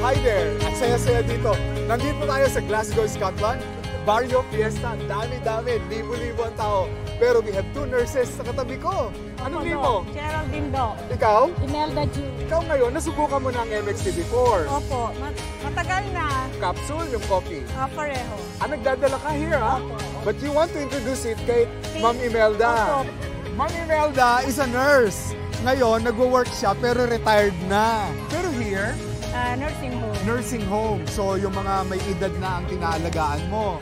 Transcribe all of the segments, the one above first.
Hi there! At saya-saya dito. Nandito tayo sa Glasgow, Scotland. Barrio Fiesta, dami-dami, libo-libo ang tao. Pero we have two nurses sa katabi ko. Anong name mo? Geraldine Do. Ikaw? Imelda Ju. Ikaw ngayon, nasubukan mo na ang MXT before. Opo, matagal na. Capsule, yung coffee. Pareho. Nagdadala ka here, ha? Opo. But you want to introduce it kay Ma'am Imelda. Opo. Ma'am Imelda is a nurse. Ngayon, nagwo-work siya pero retired na. Pero here, Nursing home. nursing home. So, yung mga may edad na ang tinaalagaan mo.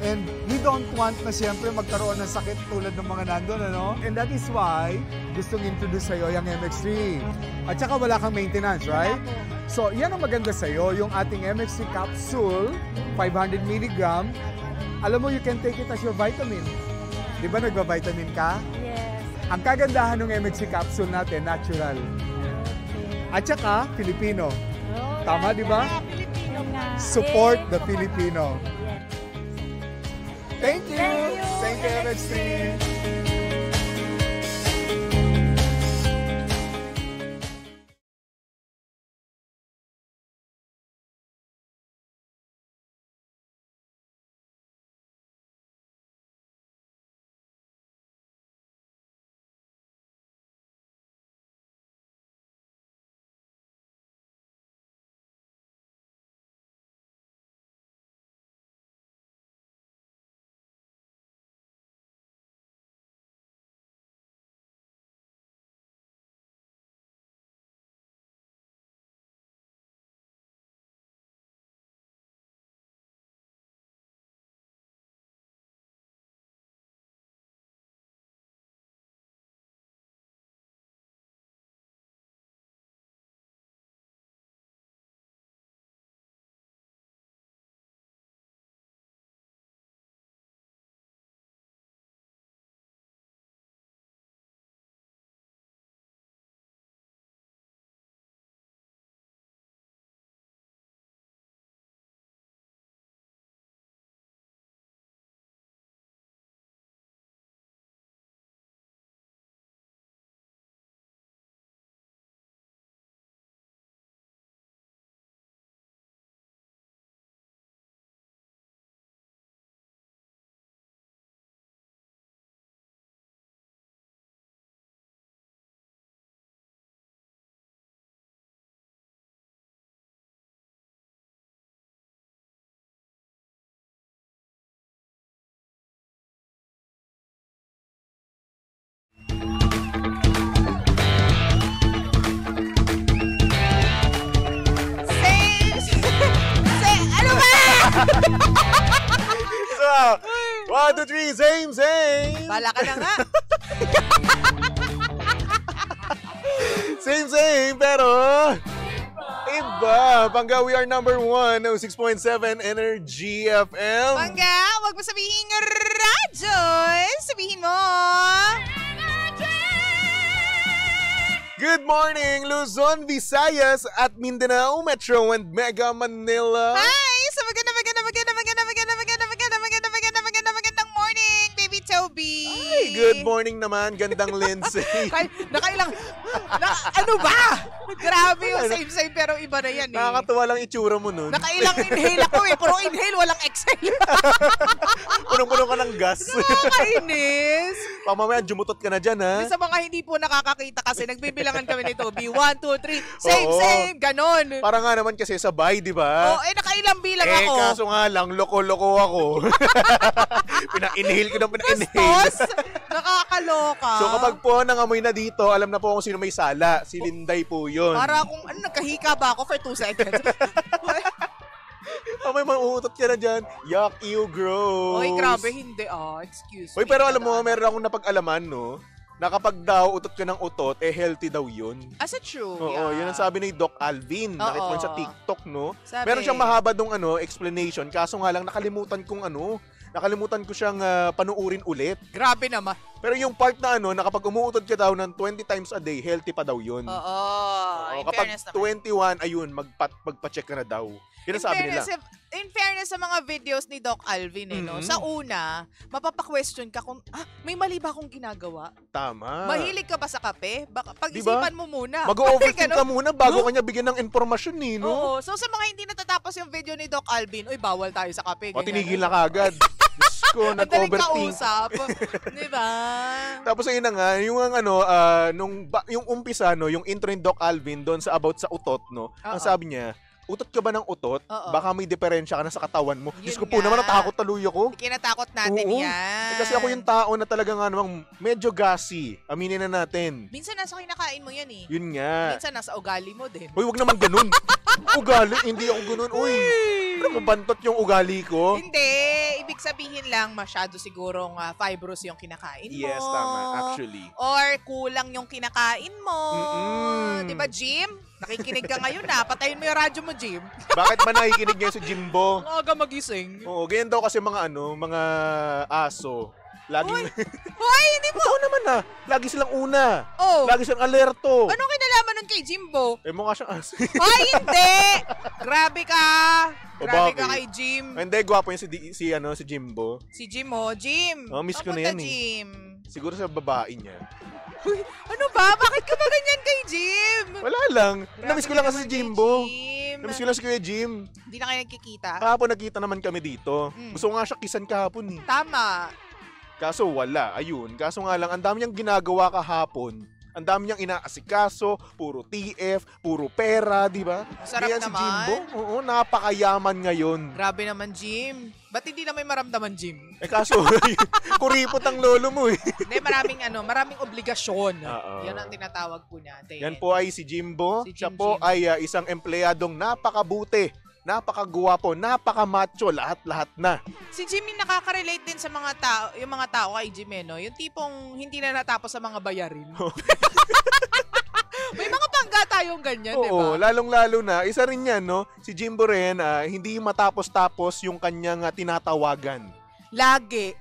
And we don't want na siyempre magkaroon ng sakit tulad ng mga nandun, ano? And that is why gustong introduce sa'yo yung MX3. At saka wala kang maintenance, right? So, yan ang maganda sa'yo, yung ating MX3 capsule, 500 mg. Alam mo, you can take it as your vitamin. Di ba nagba-vitamin ka? Yes. Ang kagandahan ng MX3 capsule natin, natural. Okay. At saka, Filipino. Oh, Tama, di ba? Filipino nga. Support the Support. Filipino. Yes. Thank you! Thank you, Thank you, MX3! So, 1, 2, 3, same, same! Bala ka na nga. Same, same, pero iba. Pangga, we are number 1, 6.7 Energy FM. Pangga, wag mo sabihin radyo. Sabihin mo. Good morning, Luzon, Visayas, at Mindanao, Metro and Mega Manila. Hi! So magandang morning, baby Toby. Ay, good morning naman, gandang Lindsay. Nakailang, ano ba? Grabe yung same pero iba na yan eh. Nakakatuwa lang itsura mo nun. Nakailang inhale ako eh, puro inhale, walang exhale. Punong-puno ka ng gas. Nakakainis. Pamamaya, jumutot ka na dyan, ha? Sa mga hindi po nakakakita kasi, nagbibilangan kami nito. B1, 2, 3, same, Oo. same, ganon. Para nga naman kasi sabay, di ba? Oh, nakailang bilang ako. Kaso nga lang, loko-loko ako. Pina-inhale ko ng pina-inhale. Bastos! Nakakaloka. So kapag po nangamoy na dito, alam na po kung sino may sala. Si Linday po yun. Para kung nagkahika ba ako for 2 seconds. May mauutot ka na dyan. Yuck, ew, gross. Oy, grabe, hindi excuse me. Uy, pero alam mo, meron akong napag-alaman, no? Na kapag daw utot ka ng utot, healthy daw yun. As a true, Oo, yun ang sabi ni Doc Alvin. Nakita mo sa TikTok, no? Sabi. Meron siyang mahaba dong explanation, kaso nga lang nakalimutan ko siyang panuurin ulit. Grabe naman. Pero yung part na na kapag umuutod ka daw ng 20 times a day, healthy pa daw yun. Oo, in kapag fairness naman. 21, ayun, magpa-check ka na daw. Yun ang sabi nila. in fairness sa mga videos ni Doc Alvin, no? Sa una, mapapa-question ka kung, may mali ba akong ginagawa? Tama. Mahilig ka ba sa kape? Baka pag-isipan mo muna. Mag-overthink ka muna bago ka niya bigyan ng informasyon, no? Oo. So, sa mga hindi natatapos yung video ni Doc Alvin, bawal tayo sa kape. O, tinigil na kagad. Diyos ko, nag-overthink. kausap. Diba? Tapos ayun na nga, yung yung umpisa, yung intro ni Doc Alvin doon sa about sa utot, no? Ang sabi niya, utot ka ba ng utot? Baka may diferensya ka na sa katawan mo. Diyos ko po naman, natakot tuloy ako. Kinatakot natin yan. Kasi ako yung tao na talaga nga namang medyo gassy. Aminin na natin. Minsan nasa kinakain mo yan eh. Yun nga. Minsan nasa ugali mo din. Uy, wag naman ganun. Ugali? Hindi ako ganun. Uy, pero mabantot yung ugali ko. Hindi. Ibig sabihin lang, masyado sigurong fibrous yung kinakain mo. Yes, tama. Actually. Or kulang yung kinakain mo. Diba, Jim? Nakikinig ka ngayon na. Patayin mo yung radyo mo, Jim. Bakit ba nakikinig ngayon si Jimbo? Ang aga magising. Oo, ganyan daw kasi mga mga aso. Laging... Hoy, hindi mo! Totoo naman lagi silang una. Oh. Lagi silang alerto. Anong kinalaman nun kay Jimbo? Mukha siyang aso. Hoy, hindi! Grabe ka! Grabe ka bakit? kay Jim. Hindi, gwapo yun si Jimbo. Si Jim, Jim. Miss ko na yan Jim. Siguro sa babae niya. Ano ba? Bakit ka ba ganyan kay Jim? Wala lang. Namiss ko lang kasi si Jimbo. Jim. Namiss ko lang si Kuya Jim. Hindi na kayo nagkikita. Kahapon nagkita naman kami dito. Gusto ko nga siya kisan kahapon eh. Tama. Kaso wala. Ayun. Kaso nga lang, ang dami niyang ginagawa kahapon. Ang dami niyang inaasikaso, puro TF, puro pera, di ba? Sarap kaya naman. Si Jimbo, napakayaman ngayon. Grabe naman, Jim. Ba't hindi na may maramdaman, Jim? Kaso, kuripot ang lolo mo eh. Hindi, maraming obligasyon. Yan ang tinatawag po natin. Yan po ay si Jimbo. Si Siya Jim po Jim. ay isang empleyadong napakabuti, napakagwapo, napakamacho, lahat-lahat na. Si Jim yung nakaka-relate din sa mga tao, yung mga tao kay Jim, no? Yung tipong hindi na natapos sa mga bayarin. May mga pangga tayong ganyan, di ba? Oo, lalong-lalo na. Isa rin yan, no? Si Jimbo rin, hindi matapos-tapos yung kanyang tinatawagan. Lagi.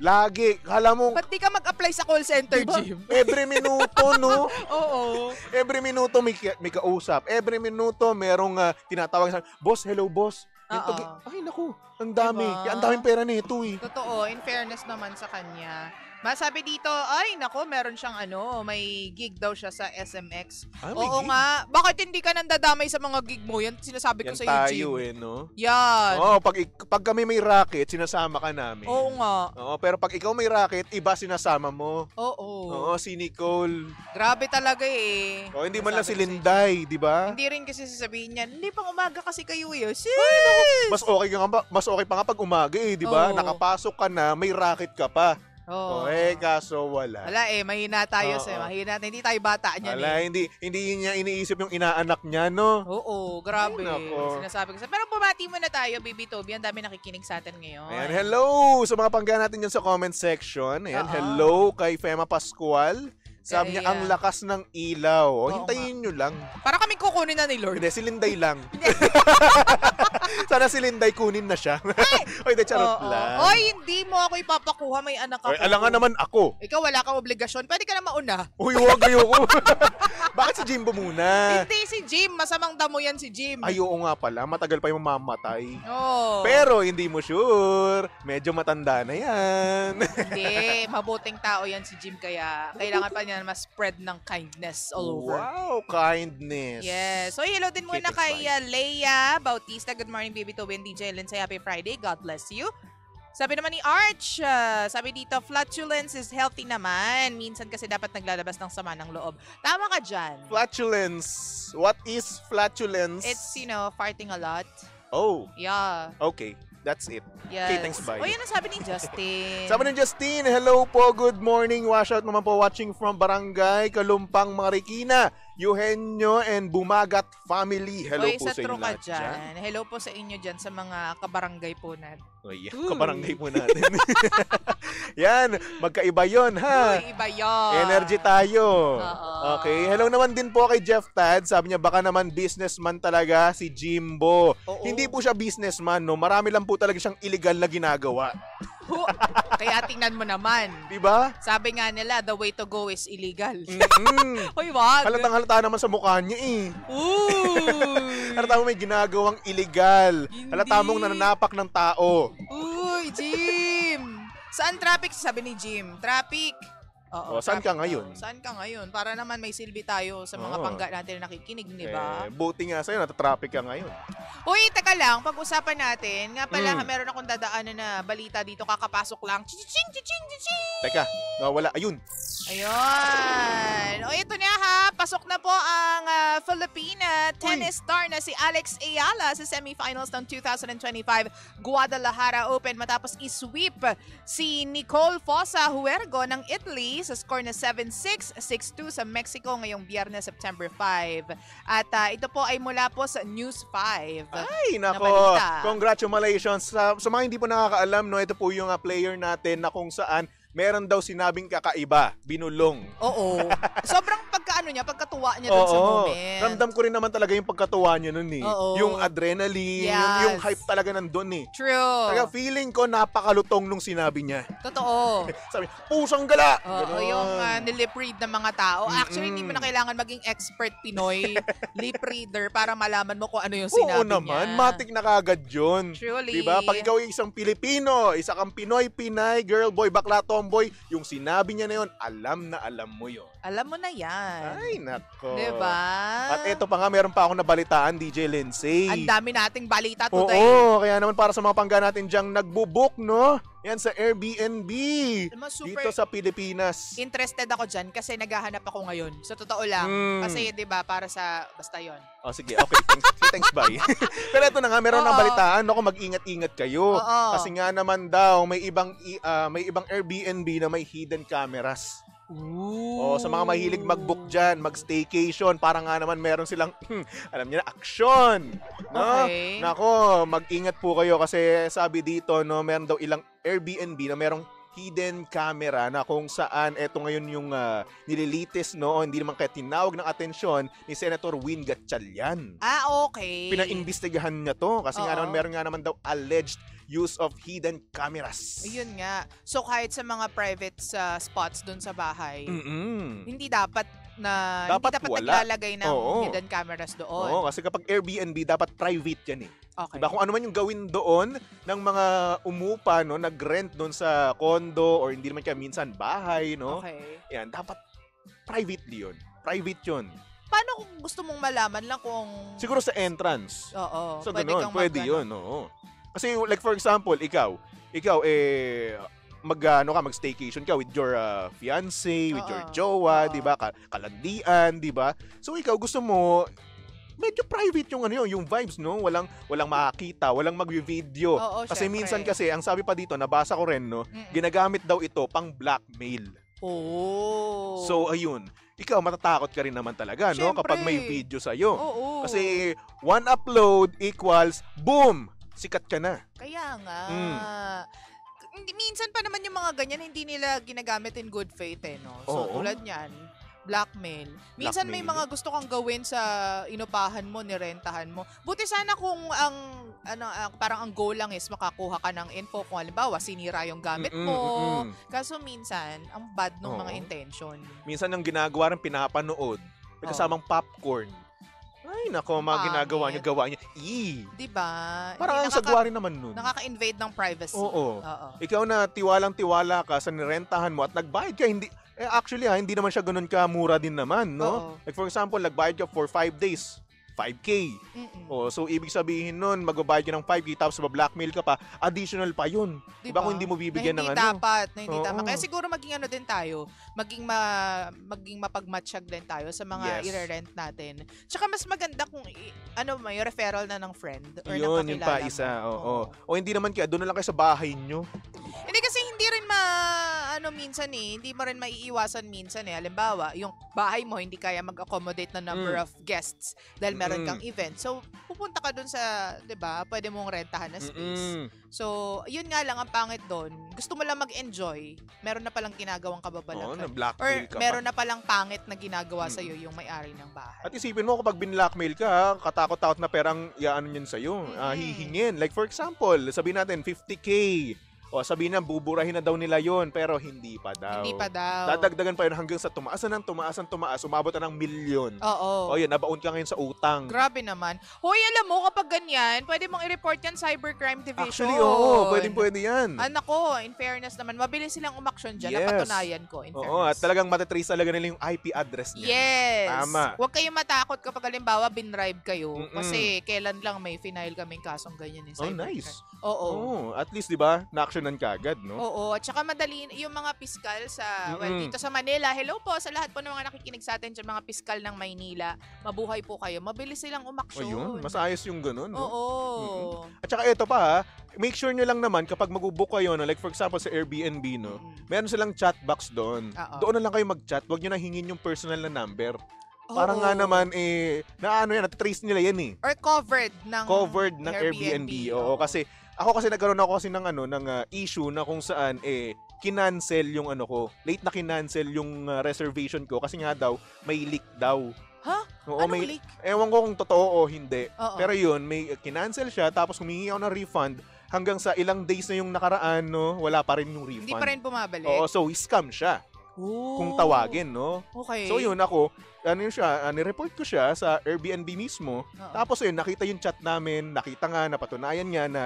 Kala mo, Ba't di ka mag-apply sa call center, diba? Jim? Every minuto, no? Oo. Every minuto may kausap. Every minuto merong tinatawag sa, boss, hello, boss. Ay, naku, ang dami. Diba? Ang daming pera nito eh. Totoo, in fairness naman sa kanya. Masabi dito, ay nako, meron siyang may gig daw siya sa SMX. May Oo gig? nga. Bakit hindi ka nandadamay sa mga gig mo? Yan sinasabi ko Yan sa iyo, tayo Jim. no? Yan. Oo, pag kami may racket, sinasama ka namin. Oo nga. Oo, pero pag ikaw may racket, iba sinasama mo. Oo. Oo, si Nicole. Grabe talaga eh. Oo, hindi man lang si Sabi ko sa Linday, di ba? Hindi rin kasi sasabihin niya, hindi pang umaga kasi kayo eh. Sis! Mas okay pa nga pag umaga di ba? Oo. Nakapasok ka na, may racket ka pa. Oo. Kaso wala. Wala mahina tayo Oo. sa mahina. Hindi tayo bata niyan Wala, eh. hindi niya iniisip yung inaanak niya, no? Oo, grabe. Ay, nako. Sinasabi ko sa. Pero bumati muna tayo, Baby Toby. Ang dami nakikinig sa atin ngayon. Ayan, hello sa mga pangga natin dyan sa comment section. Ayan, Oo. hello kay Fema Pascual. Sabi niya, ang lakas ng ilaw. Oo Hintayin nyo lang. Para kaming kukunin na ni Lord. Hindi, si Linday lang. Sana si Linday kunin na siya. Oy, de charot lang. Oy, hindi mo ako ipapakuha. May anak ako. Oy, alangan naman ako. Ikaw wala kang obligasyon. Pwede ka na mauna. Uy, huwag ayoko. Bakit si Jimbo muna? Hindi si Jim. Masamang damo yan si Jim. Ay, oo nga pala. Matagal pa yung mamamatay. Oo. Pero hindi mo sure. Medyo matanda na yan. Hindi. Mabuting tao yan si Jim. Kaya kailangan pa niya ma-spread ng kindness all over. Wow, kindness. Yes. So, hello din muna Okay, kay Leia Bautista. Good morning, Baby Toby and DJ Ellen. Say happy Friday. God bless you. Sabi naman ni Arch, sabi dito, flatulence is healthy naman. Minsan kasi dapat naglalabas ng sama ng loob. Tama ka dyan. Flatulence. What is flatulence? It's, farting a lot. Oh, Yeah. okay. That's it. Yes. Okay, thanks, bye. O, yan ang sabi ni Justin. Sabi ni Justine, hello po, good morning. Washout naman po watching from Barangay Kalumpang, Marikina, Eugenio and Bumagat family. Hello Oy, po sa sa inyo true ka lahat dyan. dyan. Hello po sa inyo dyan sa mga kabarangay po natin. Oy, kabarangay po natin. Yan, magkaiba yon ha. Uy, iba yun. Energy tayo. Oo. Okay, hello naman din po kay Jeff Tad. Sabi niya baka naman businessman talaga si Jimbo. Oo. Hindi po siya businessman, no. Marami lang po talaga siyang illegal na ginagawa. Kaya tingnan mo naman. Diba? Sabi nga nila, the way to go is illegal. Hoy, wag. Halata naman sa mukha niya eh. Uy! Halata mo may ginagawang illegal. Hindi. Halata mong nananapak ng tao. Uy, Jim! Saan traffic? Sabi ni Jim. Traffic. Oo, Saan ka traffic ngayon? daw. Saan ka ngayon? Para naman may silbi tayo sa mga pangga natin na nakikinig, di ba? Buti nga sa'yo, natatraffic ka ngayon. Uy, teka lang, pag-usapan natin, nga pala, meron akong dadaanan na balita dito, kakapasok lang. Chiching, chiching, chiching! Teka, nawala. Ayun. Ayun. O, ito na ha. Pasok na po ang Filipina tennis star na si Alex Ayala sa semifinals ng 2025 Guadalajara Open matapos isweep si Nicole Fossa Huergo ng Italy sa score na 7-6, 6-2 sa Mexico ngayong Biyernes, September 5. At ito po ay mula po sa News 5. Ay, nako. balita. Congratulations. Sa mga hindi po nakakaalam, no, ito po yung player natin na kung saan meron daw sinabing kakaiba, binulong. Oo. Sobrang pagkatuwa niya dun sa moment. Ramdam ko rin naman talaga yung pagkatuwa niya nun eh. Oo. Yung adrenaline, Yes. yung hype talaga nandun eh. True. Talaga feeling ko napakalutong nung sinabi niya. Totoo. Sabi, pusang gala! Oo, Ganon. yung lip read ng mga tao. Actually, hindi mo na kailangan maging expert Pinoy lip reader para malaman mo kung ano yung sinabi Oo naman, niya. matik na kagad yun. Truly. Diba? Pag ikaw ay isang Pilipino, isa kang Pinoy, Pinay, girl, boy, bakla, tomboy, yung sinabi niya na yun, alam na alam mo yun. Alam mo na yan. Ay, nako. Diba? At eto pa nga, meron pa akong nabalitaan, DJ Lindsay. Ang dami nating balita today. Oo, kaya naman para sa mga pangga natin diyang nagbubook, no? Yan sa Airbnb. Alam mo, super Dito sa Pilipinas. interested ako dyan kasi naghahanap ako ngayon. Sa totoo lang. Kasi, di ba, para sa, basta yon. Oh, sige, okay. Thanks, bye. Pero ito na nga, meron ng balitaan. Ako, mag-ingat-ingat kayo. Oo. Kasi nga naman daw, may ibang Airbnb na may hidden cameras. Ooh. Sa mga mahilig mag-book dyan, mag-staycation, para nga naman meron silang, alam niyo na, action. No? Okay. Nako, mag-ingat po kayo kasi sabi dito, no, meron daw ilang Airbnb na merong hidden camera na kung saan eto ngayon yung nililitis, no, o hindi naman kaya tinawag ng atensyon ni Senator Win Gatchalian. Okay. Pinaimbestigahan niya to kasi nga naman meron nga naman daw alleged use of hidden cameras. Ayun nga. So kahit sa mga private spots dun sa bahay, hindi dapat Dapat hindi dapat wala. naglalagay ng hidden cameras doon. Oo, kasi kapag Airbnb, dapat private yan eh. Okay. Diba? Kung ano man yung gawin doon ng mga umupa, no, nag-rent doon sa condo or hindi naman kaya minsan bahay, no? Okay. Yan, dapat privately yun. Private yun. Paano kung gusto mong malaman lang kung... Siguro sa entrance. Oo. So, pwede ganun, kang pwede yun. Oo. Kasi like for example, ikaw mag-staycation ka with your fiancé, with your jowa, 'di ba? Kalandian, 'di ba? So ikaw gusto mo medyo private yung vibes, no? Walang makakita, walang magvi-video. Kasi syempre. minsan kasi ang sabi pa dito, nabasa ko rin, no, ginagamit daw ito pang blackmail. Oh. So ayun, ikaw matatakot ka rin naman talaga, no, Syempre. kapag may video sa iyo. Oo. Kasi one upload equals boom, sikat ka na. Kaya nga. Minsan pa naman yung mga ganyan, hindi nila ginagamit in good faith eh, no? So, tulad niyan, blackmail. Minsan may mga gusto kang gawin sa inupahan mo, nirentahan mo. Buti sana kung parang ang goal lang is makakuha ka ng info kung halimbawa, sinira yung gamit mo. Kaso minsan, ang bad ng mga intention. Minsan yung ginagawa rin pinapanood, may kasamang popcorn. Ay, nako, mga ginagawa niya, gawa niya. Diba? Parang ang sagwa rin naman nun. Nakaka-invade ng privacy. Oo. Ikaw na tiwalang-tiwala ka sa nirentahan mo at nagbayad ka, hindi, actually hindi naman siya ganun kamura din naman, no? Like for example, nagbayad ka for 5 days, 5K. So ibig sabihin nun, magbabayad ka ng 5K tapos blackmail ka pa, additional pa yun. Diba kung hindi mo bibigyan ng ano? Na hindi tama. Kaya siguro maging din tayo, maging mapagmatsyag din tayo sa mga i-rent natin. Tsaka mas maganda kung may referral na ng friend or ng kakilala yung pa isa, O hindi naman kaya, doon na lang kayo sa bahay nyo. Hindi kasi hindi rin hindi mo rin maiiwasan minsan eh. Halimbawa, yung bahay mo hindi kaya mag-accommodate na number of guests dahil meron kang event. So, pupunta ka dun sa, 'di ba? Pwede mong rentahan na space. So, yun nga lang ang pangit doon. Gusto mo lang mag-enjoy, meron na palang ginagawang kababalagan. Or meron na palang pangit na ginagawa sa iyo yung may-ari ng bahay. At isipin mo kapag binlockmail ka, katakot-takot na perang iaano niyan sa iyo, hihingin. Like for example, sabihin natin 50K. O sabihin na, buburahin na daw nila yon pero hindi pa daw. Hindi pa daw. Dadagdagan pa yun hanggang sa tumaas ng tumaas, umabot na ng milyon. Oo. O yun, nabaon ka ngayon sa utang. Grabe naman. Hoy, alam mo, kapag ganyan, pwede mong i-report yan Cybercrime Division. Actually, oo, pwede yan. Anak ko, in fairness naman, mabilis silang umaksyon dyan. Yes. Napatunayan ko, in Oo, at fairness. talagang matatrace talaga nila yung IP address niya. Yes. Tama. Huwag kayong matakot kapag halimbawa binribe kayo. Mm-mm. Kasi kailan lang may final kaming kasong ganyan ni Oh, Cybercrime. nice. Oo. At least, di ba, na-actionan ka agad, no? Oo, at saka madali yung mga piskal sa, well, Mm-mm. dito sa Manila. Hello po sa lahat po ng mga nakikinig sa atin dyan, mga piskal ng Maynila. Mabuhay po kayo. Mabilis silang O umaksyon. yun, mas ayos yung ganun, no? Oo. At saka ito pa, ha, make sure nyo lang naman kapag mag-book kayo, no, like for example sa Airbnb, no, meron silang chat box doon. Oo. Doon na lang kayo mag-chat, huwag nyo na hingin yung personal na number. Oo. Parang nga naman, naano yan, natitrace nila yan eh. Or covered ng Airbnb. Oo, kasi ako nagkaroon ako kasi ng issue na kung saan kinancel yung late na kinancel yung reservation ko kasi nga daw may leak daw. Ha? Oo, Anong may leak? ewan ko kung totoo o hindi. Oo. Pero yun, may kinancel siya tapos humingi ako ng refund hanggang sa ilang days na yung nakaraan, no, wala pa rin yung refund. Hindi pa rin bumabalik. Oo, so scam siya kung tawagin, no. Okay. So yun ako, ni-report ko siya sa Airbnb mismo. Oo. Tapos yun, nakita yung chat namin, nakita nga, napatunayan niya na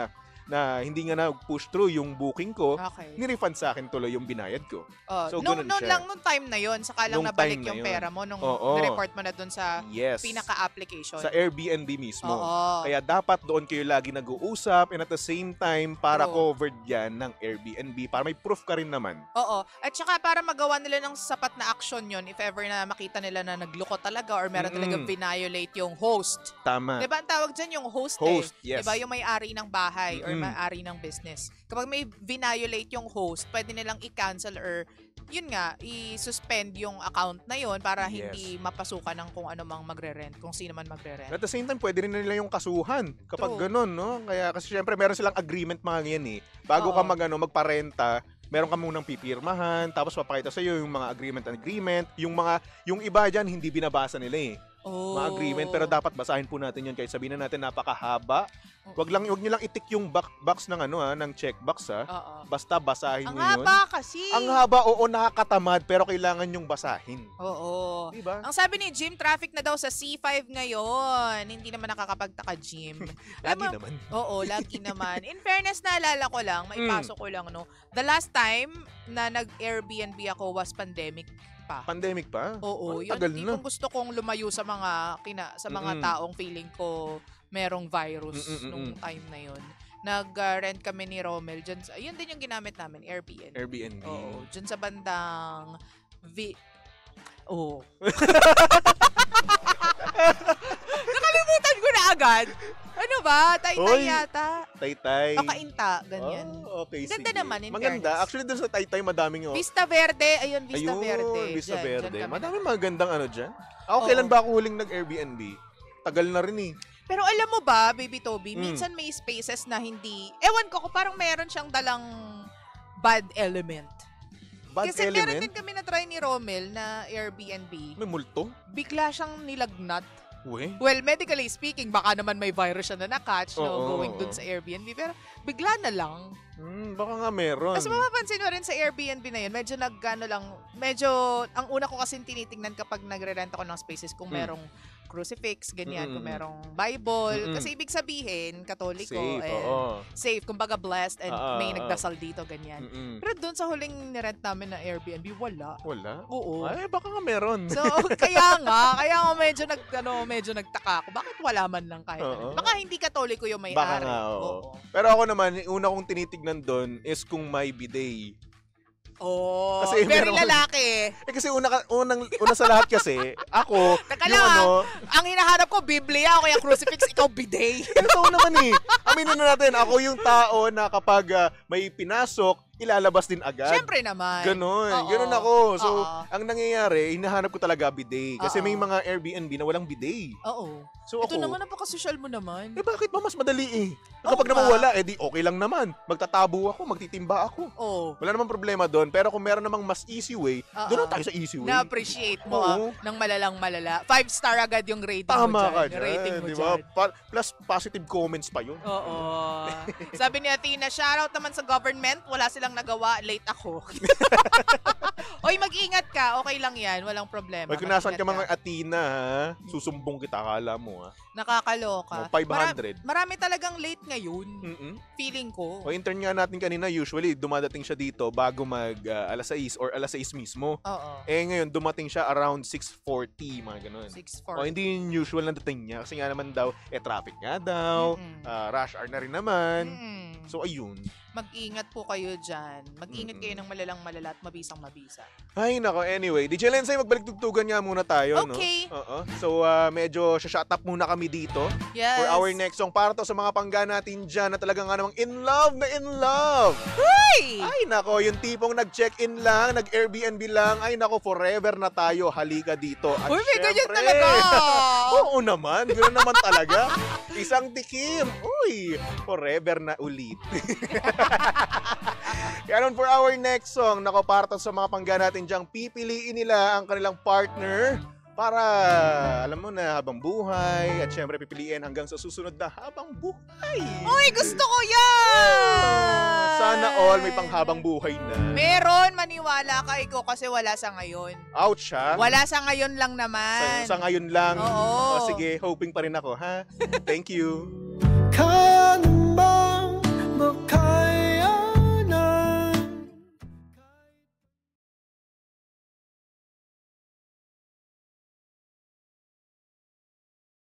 hindi nga na-push through yung booking ko. Okay. Ni-refund sa akin tuloy yung binayad ko. So, nung ganun siya. lang nung time na yon, saka lang Nung nabalik time na yung yun. pera mo nung Oo. report mo na dun sa Yes. pinaka-application. Sa Airbnb mismo. Oo. Kaya dapat doon kayo lagi nag-uusap and at the same time, para True. covered yan ng Airbnb. Para may proof ka rin naman. Oo. At saka para magawa nila ng sapat na action yon, if ever na makita nila na nagloko talaga or meron talaga violate yung host. Tama. Diba ang tawag dyan yung host, Host, eh? yes. Diba yung may-ari ng bahay or Mm-mm. may-ari ng business. Kapag may violate yung host, pwede nilang i-cancel or yun nga, i-suspend yung account na yun para Yes. hindi mapasukan ng kung ano mang magre-rent, kung sino man magre-rent. At the same time, pwede rin nila yung kasuhan kapag True. ganun, no? Kaya kasi syempre meron silang agreement mga yan eh. Bago Oo. ka magparenta, meron ka munang pipirmahan, tapos papakita sa iyo yung mga agreement. Yung iba diyan hindi binabasa nila eh. Oh. Mga agreement, pero dapat basahin po natin yun kahit sabihin na natin napakahaba. Wag niyo lang itik yung box ng ng checkbox ha. Oo. Basta basahin Ang niyo yun. haba kasi. Ang haba, oo, nakakatamad, pero kailangan yung basahin. Oo. Diba? Ang sabi ni Jim, traffic na daw sa C5 ngayon. Hindi naman nakakapagtaka, Jim. Lagi Alam mo- naman. Oo, lagi naman. In fairness, naalala ko lang, maipasok ko lang, no? The last time na nag-Airbnb ako was pandemic pa. Pandemic pa? Oo, Ang yun. tagal na. Tipong gusto kong lumayo sa mga taong feeling ko merong virus nung time na yun. Nag-rent kami ni Romel dyan. Yun din yung ginamit namin, Airbnb. Airbnb. Oo, dyan sa bandang Oo. Nakalimutan ko na agad. Ano ba? Taytay Hoy. yata. Taytay. Pakainta, ganyan. Oh, okay, Ganda sige. naman, in Maganda. fairness. Actually, dun sa Taytay, madaming Vista Verde. Ayun, Vista Ayun, Verde. Vista Dyan, Verde. dyan kami Madaming magandang dyan. Ako, Oo. kailan ba ako huling nag-Airbnb? Tagal na rin eh. Pero alam mo ba, Baby Toby, Mm. minsan may spaces na hindi, ewan ko, parang meron siyang dalang bad element. Bad Kasi meron element? din kami na try ni Romel na Airbnb. May multo? Bigla siyang nilagnat. Uwe. Well, medically speaking, baka naman may virus siya na na-catch, no, Oo, going dun oo. sa Airbnb. Pero bigla na lang. Baka nga meron. Tapos mapapansin mo rin sa Airbnb na yun, medyo, ang una ko kasi tinitingnan kapag nagre-rent ako ng spaces kung merong crucifix, ganyan, kung merong Bible. Kasi ibig sabihin, Katoliko, Safe, and oo. safe, kumbaga blessed, and may Oo. nagdasal dito, ganyan. Pero doon sa huling nirent namin na Airbnb, wala. Wala? Oo. Ay, baka nga meron. So, kaya nga medyo nagtaka ako. Bakit wala man lang kahit Oo. ano? Baka hindi Katoliko yung may-ari. Baka nga, oo. Pero ako naman, yung una kong tinitignan doon is kung may bidet. Oh, Kasi very meron- lalaki. Kasi una sa lahat kasi, ako, Teka yung lang, ang hinahanap ko, Biblia, o kaya crucifix, ikaw bidet. totoo naman eh. Aminin na natin, ako yung tao na kapag may pinasok, ilalabas din agad. Siyempre naman. Ganon. Oo. Ganon ako. So, Oo. ang nangyayari, hinahanap ko talaga bidet. Kasi Oo. may mga Airbnb na walang bidet. Oo. So Ito ako, naman, napaka-social mo naman. bakit ba mas madali eh? Oo Kapag naman nga. wala, di okay lang naman. Magtatabo ako, magtitimba ako. Oo. Wala namang problema doon. Pero kung meron namang mas easy way, Oo. doon na tayo sa easy way. Na-appreciate mo Oo. ng malalang malala. 5-star agad yung rating Tama mo dyan. ka Yung rating dyan, mo di ba? dyan. Plus positive comments pa yun. Oo. Sabi ni Athena, shoutout naman sa government. Wala silang nagawa. Late ako. Oy, mag-ingat ka. Okay lang yan. Walang problema. Pag kung nasan ka Mag-ingat mga Athena, ha? Susumbong kita, akala mo, ha? Nakakaloka. 500. Marami talagang late ngayon. Mm-mm. Feeling ko. O intern nga natin kanina, usually dumadating siya dito bago mag alas 6 or alas 6 mismo. Oo. Eh ngayon, dumating siya around 6:40, mga ganun. 6:40. O hindi yung usual na dating niya. Kasi nga naman daw, traffic nga daw. Rush hour na rin naman. So ayun. Mag-ingat po kayo dyan. Mag-ingat kayo ng malalang malala at mabisang mabisa. Ay nako, anyway. DJ Lensay, magbalik tugtugan nga muna tayo, Okay. no? Oo. So medyo shut up muna kami dito. Yes. For our next song. Para to sa mga pangga natin dyan na talagang nga namang in love na in love. Hey! Ay nako, yung tipong nag-check-in lang, nag-Airbnb lang. Ay nako, forever na tayo. Halika dito. At Uy, may ganyan syempre, talaga. Oo naman, ganoon naman talaga. Isang tikim. Uy, forever na ulit. Kaya nun for our next song, nako para to sa mga pangga natin dyan, pipiliin nila ang kanilang partner para, alam mo na, habang buhay. At syempre, pipiliin hanggang sa susunod na habang buhay. Uy, gusto ko yan! Sana all may panghabang buhay na. Meron, maniwala ka ikaw kasi wala sa ngayon. Ouch, ha? Wala sa ngayon lang naman. Sa ngayon lang. Oo. O, sige, hoping pa rin ako, ha? Thank you.